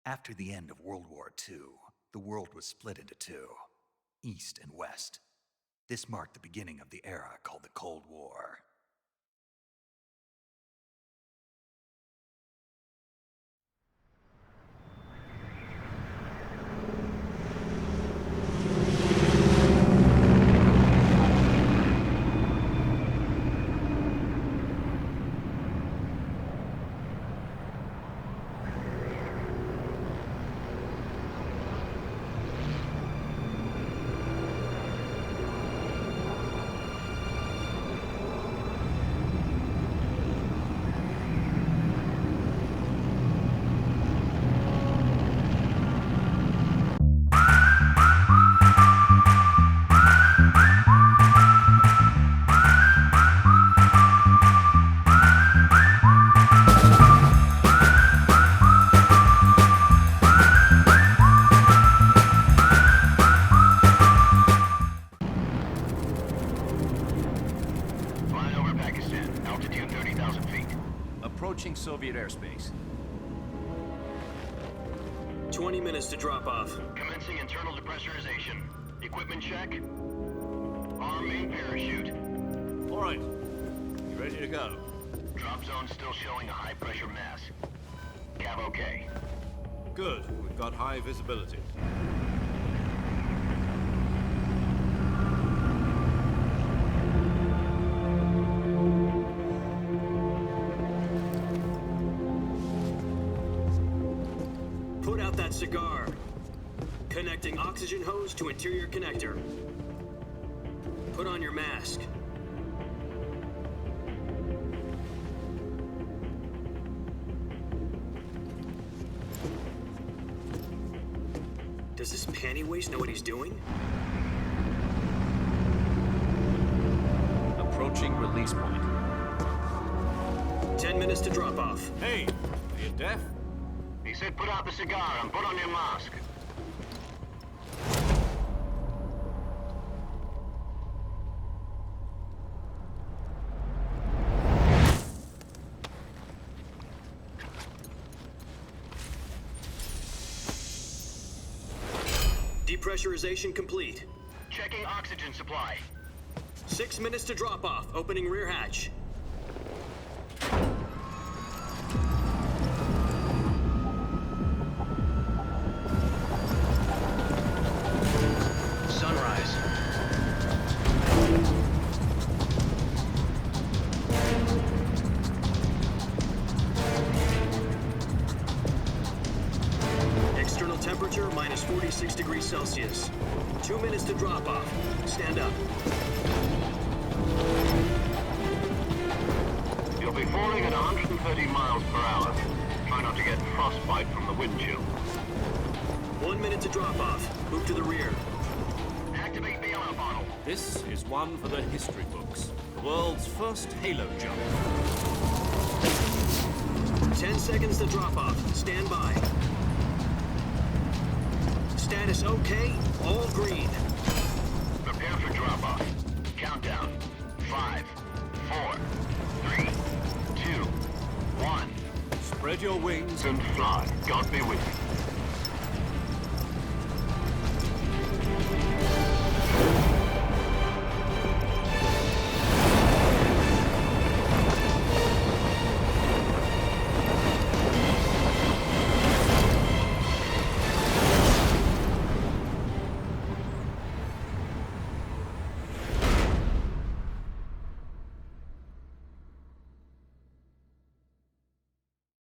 After the end of World War II, the world was split into two, East and West. This marked the beginning of the era called the Cold War. Approaching Soviet airspace. 20 minutes to drop off. Commencing internal depressurization. Equipment check. Arm main parachute. All right. You ready to go? Drop zone still showing a high pressure mass. Cav okay. Good. We've got high visibility. Put out that cigar. Connecting oxygen hose to interior connector. Put on your mask. Does this panty waste know what he's doing? Approaching release point. 10 minutes to drop off. Hey, are you deaf? He said put out the cigar and put on your mask. Depressurization complete. Checking oxygen supply. 6 minutes to drop off. Opening rear hatch. Sunrise. External temperature minus 46 degrees Celsius. 2 minutes to drop off. Stand up. You'll be falling at 130 miles per hour. Try not to get frostbite from the wind chill. 1 minute to drop off. Move to the rear. Activate the air bottle. This is one for the history books. The world's first halo jump. 10 seconds to drop off. Stand by. Status okay. All green. Prepare for drop-off. Countdown. 5, 4, 3, 2, 1. Spread your wings. And fly. God be with you.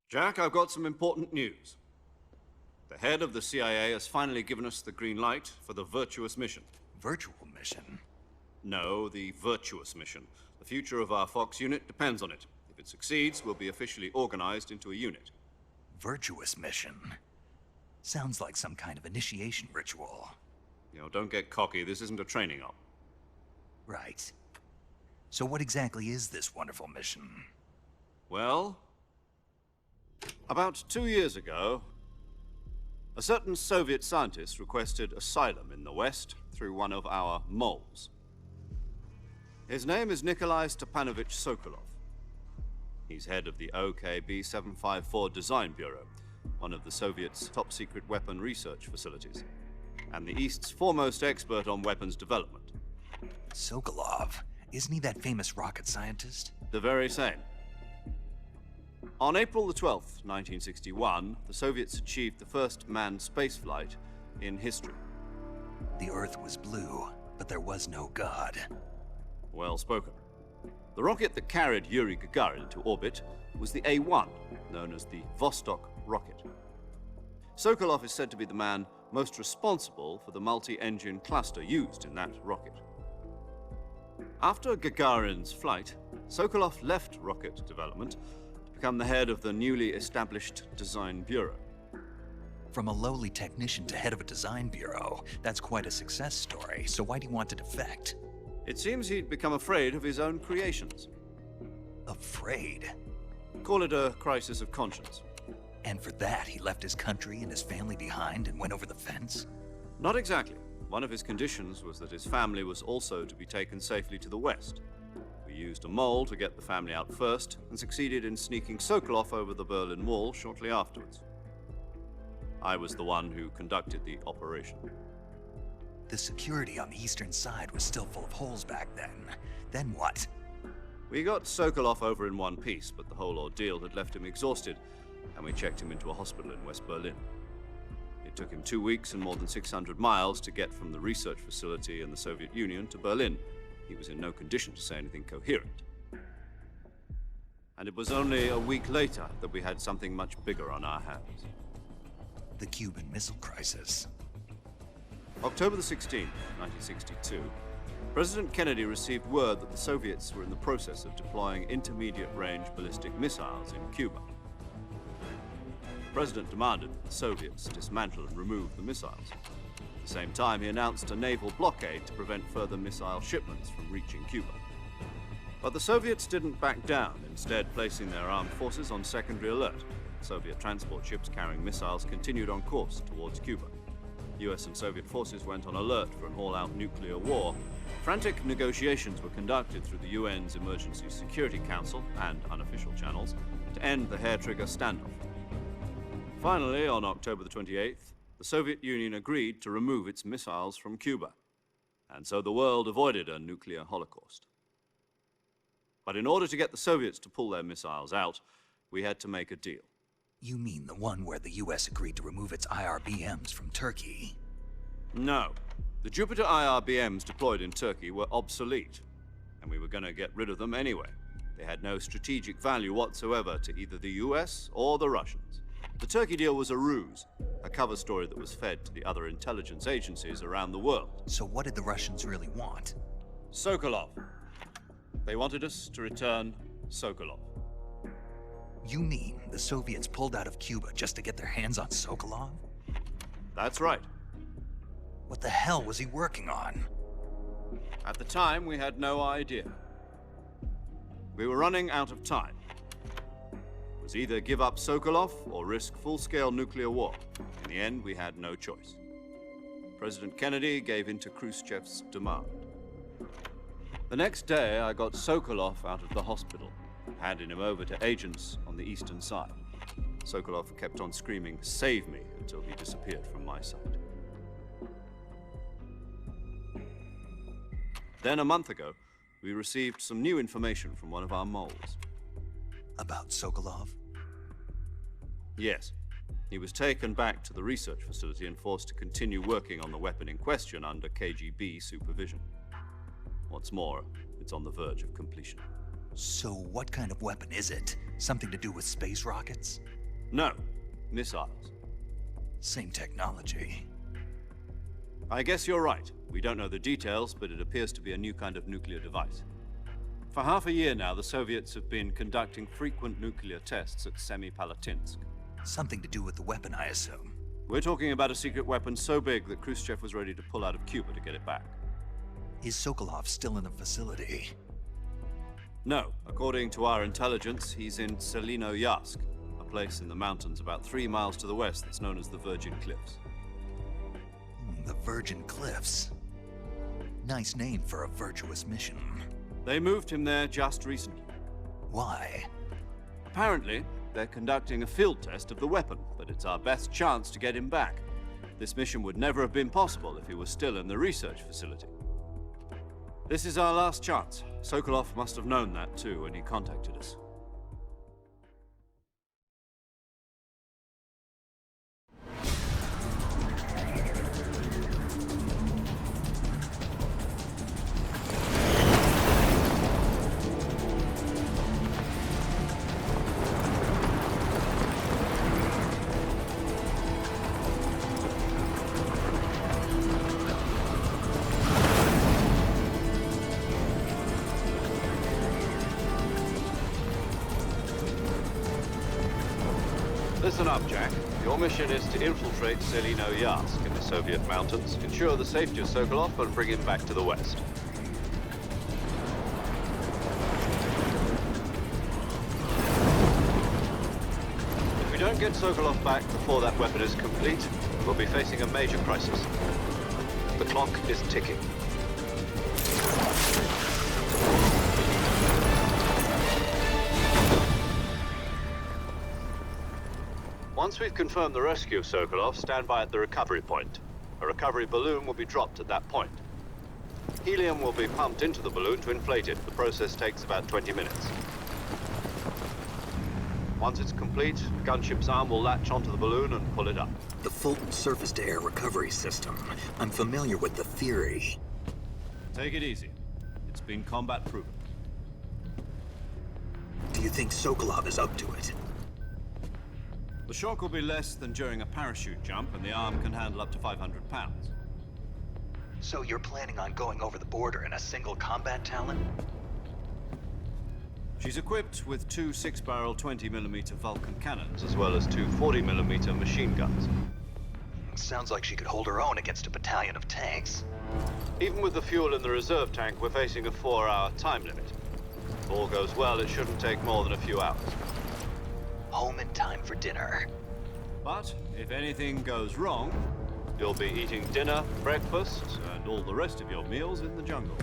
Jack, I've got some important news. The head of the CIA has finally given us the green light for the virtuous mission. Virtual mission? No, the virtuous mission. The future of our Fox unit depends on it. If it succeeds, we'll be officially organized into a unit. Virtuous mission? Sounds like some kind of initiation ritual. You know, don't get cocky. This isn't a training op. Right. So what exactly is this wonderful mission? Well, about 2 years ago, a certain Soviet scientist requested asylum in the West through one of our moles. His name is Nikolai Stepanovich Sokolov. He's head of the OKB 754 Design Bureau, one of the Soviets' top-secret weapon research facilities, and the East's foremost expert on weapons development. Sokolov, isn't he that famous rocket scientist? The very same. On April the 12th, 1961, the Soviets achieved the first manned spaceflight in history. The Earth was blue, but there was no God. Well spoken. The rocket that carried Yuri Gagarin into orbit was the A.1, known as the Vostok rocket. Sokolov is said to be the man most responsible for the multi-engine cluster used in that rocket. After Gagarin's flight, Sokolov left rocket development to become the head of the newly established Design Bureau. From a lowly technician to head of a design bureau, that's quite a success story, so why'd he want to defect? It seems he'd become afraid of his own creations. Afraid? Call it a crisis of conscience. And for that, he left his country and his family behind and went over the fence? Not exactly. One of his conditions was that his family was also to be taken safely to the west. We used a mole to get the family out first and succeeded in sneaking Sokolov over the Berlin Wall shortly afterwards. I was the one who conducted the operation. The security on the eastern side was still full of holes back then. Then what? We got Sokolov over in one piece, but the whole ordeal had left him exhausted, and we checked him into a hospital in West Berlin. It took him 2 weeks and more than 600 miles to get from the research facility in the Soviet Union to Berlin. He was in no condition to say anything coherent. And it was only a week later that we had something much bigger on our hands. The Cuban Missile Crisis. October the 16th, 1962, President Kennedy received word that the Soviets were in the process of deploying intermediate-range ballistic missiles in Cuba. The President demanded that the Soviets dismantle and remove the missiles. At the same time, he announced a naval blockade to prevent further missile shipments from reaching Cuba. But the Soviets didn't back down, instead placing their armed forces on secondary alert. Soviet transport ships carrying missiles continued on course towards Cuba. US and Soviet forces went on alert for an all-out nuclear war. Frantic negotiations were conducted through the UN's Emergency Security Council and unofficial channels to end the hair-trigger standoff. Finally, on October the 28th, the Soviet Union agreed to remove its missiles from Cuba, and so the world avoided a nuclear holocaust. But in order to get the Soviets to pull their missiles out, we had to make a deal. You mean the one where the US agreed to remove its IRBMs from Turkey? No. The Jupiter IRBMs deployed in Turkey were obsolete, and we were going to get rid of them anyway. They had no strategic value whatsoever to either the US or the Russians. The Turkey deal was a ruse, a cover story that was fed to the other intelligence agencies around the world. So what did the Russians really want? Sokolov. They wanted us to return Sokolov. You mean the Soviets pulled out of Cuba just to get their hands on Sokolov? That's right. What the hell was he working on? At the time, we had no idea. We were running out of time. It was either give up Sokolov or risk full-scale nuclear war. In the end, we had no choice. President Kennedy gave in to Khrushchev's demand. The next day, I got Sokolov out of the hospital, handing him over to agents on the eastern side. Sokolov kept on screaming, "Save me," until he disappeared from my sight. Then a month ago, we received some new information from one of our moles. About Sokolov? Yes. He was taken back to the research facility and forced to continue working on the weapon in question under KGB supervision. What's more, it's on the verge of completion. So what kind of weapon is it? Something to do with space rockets? No, missiles. Same technology. I guess you're right. We don't know the details, but it appears to be a new kind of nuclear device. For half a year now, the Soviets have been conducting frequent nuclear tests at Semipalatinsk. Something to do with the weapon, I assume. We're talking about a secret weapon so big that Khrushchev was ready to pull out of Cuba to get it back. Is Sokolov still in the facility? No. According to our intelligence, he's in Selinoyarsk, a place in the mountains about 3 miles to the west that's known as the Virgin Cliffs. The Virgin Cliffs. Nice name for a virtuous mission. They moved him there just recently. Why? Apparently, they're conducting a field test of the weapon, but it's our best chance to get him back. This mission would never have been possible if he was still in the research facility. This is our last chance. Sokolov must have known that too when he contacted us. Listen up, Jack. Your mission is to infiltrate Selino-Yarsk in the Soviet mountains, ensure the safety of Sokolov, and bring him back to the West. If we don't get Sokolov back before that weapon is complete, we'll be facing a major crisis. The clock is ticking. Once we've confirmed the rescue of Sokolov, stand by at the recovery point. A recovery balloon will be dropped at that point. Helium will be pumped into the balloon to inflate it. The process takes about 20 minutes. Once it's complete, the gunship's arm will latch onto the balloon and pull it up. The Fulton surface-to-air recovery system. I'm familiar with the theory. Take it easy. It's been combat-proven. Do you think Sokolov is up to it? The shock will be less than during a parachute jump, and the arm can handle up to 500 pounds. So you're planning on going over the border in a single combat Talon? She's equipped with two 6-barrel 20mm Vulcan cannons, as well as two 40mm machine guns. Sounds like she could hold her own against a battalion of tanks. Even with the fuel in the reserve tank, we're facing a 4-hour time limit. If all goes well, it shouldn't take more than a few hours. Home in time for dinner. But if anything goes wrong, you'll be eating dinner, breakfast, and all the rest of your meals in the jungle.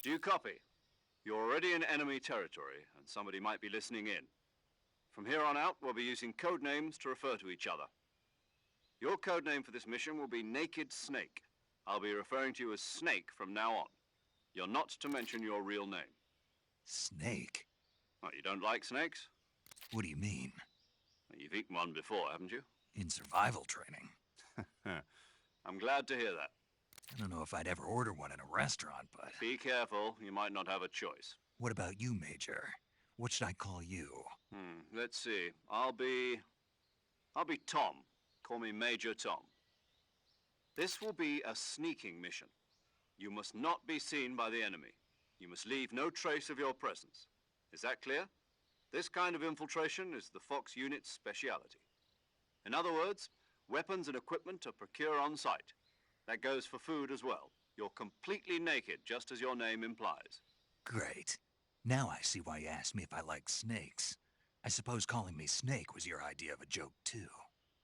Do you copy? You're already in enemy territory, and somebody might be listening in. From here on out, we'll be using code names to refer to each other. Your code name for this mission will be Naked Snake. I'll be referring to you as Snake from now on. You're not to mention your real name. Snake? Oh, you don't like snakes? What do you mean? You've eaten one before, haven't you? In survival training. I'm glad to hear that. I don't know if I'd ever order one in a restaurant, but... Be careful, you might not have a choice. What about you, Major? What should I call you? Let's see. I'll be Tom. Call me Major Tom. This will be a sneaking mission. You must not be seen by the enemy. You must leave no trace of your presence. Is that clear? This kind of infiltration is the Fox unit's speciality. In other words, weapons and equipment are procured on site. That goes for food as well. You're completely naked, just as your name implies. Great. Now I see why you asked me if I like snakes. I suppose calling me Snake was your idea of a joke, too.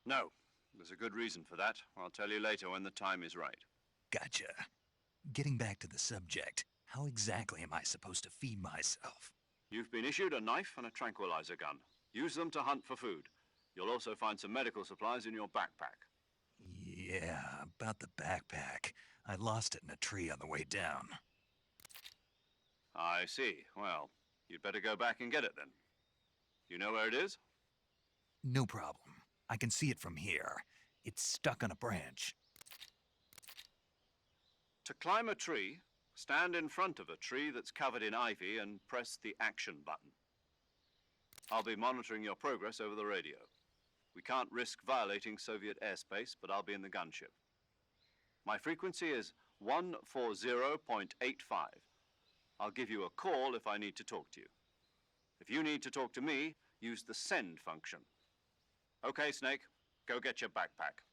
No, there's a good reason for that. I'll tell you later when the time is right. Gotcha. Getting back to the subject, how exactly am I supposed to feed myself? You've been issued a knife and a tranquilizer gun. Use them to hunt for food. You'll also find some medical supplies in your backpack. Yeah, about the backpack. I lost it in a tree on the way down. I see. Well, you'd better go back and get it then. You know where it is? No problem. I can see it from here. It's stuck on a branch. To climb a tree, stand in front of a tree that's covered in ivy and press the action button. I'll be monitoring your progress over the radio. We can't risk violating Soviet airspace, but I'll be in the gunship. My frequency is 140.85. I'll give you a call if I need to talk to you. If you need to talk to me, use the send function. Okay, Snake, go get your backpack.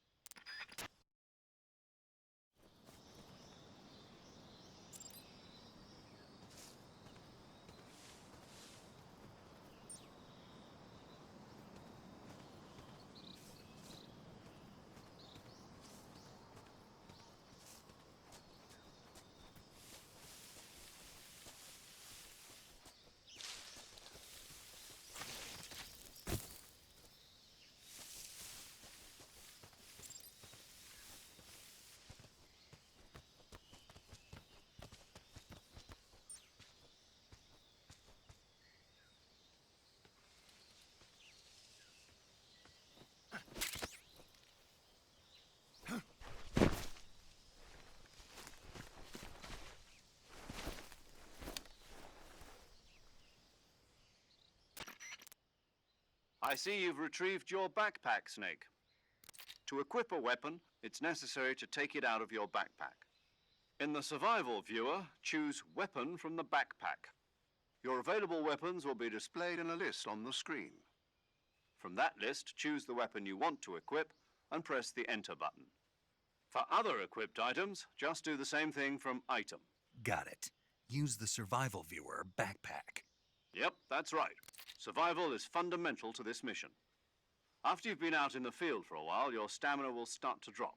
I see you've retrieved your backpack, Snake. To equip a weapon, it's necessary to take it out of your backpack. In the survival viewer, choose Weapon from the backpack. Your available weapons will be displayed in a list on the screen. From that list, choose the weapon you want to equip and press the Enter button. For other equipped items, just do the same thing from Item. Got it. Use the survival viewer backpack. Yep, that's right. Survival is fundamental to this mission. After you've been out in the field for a while, your stamina will start to drop.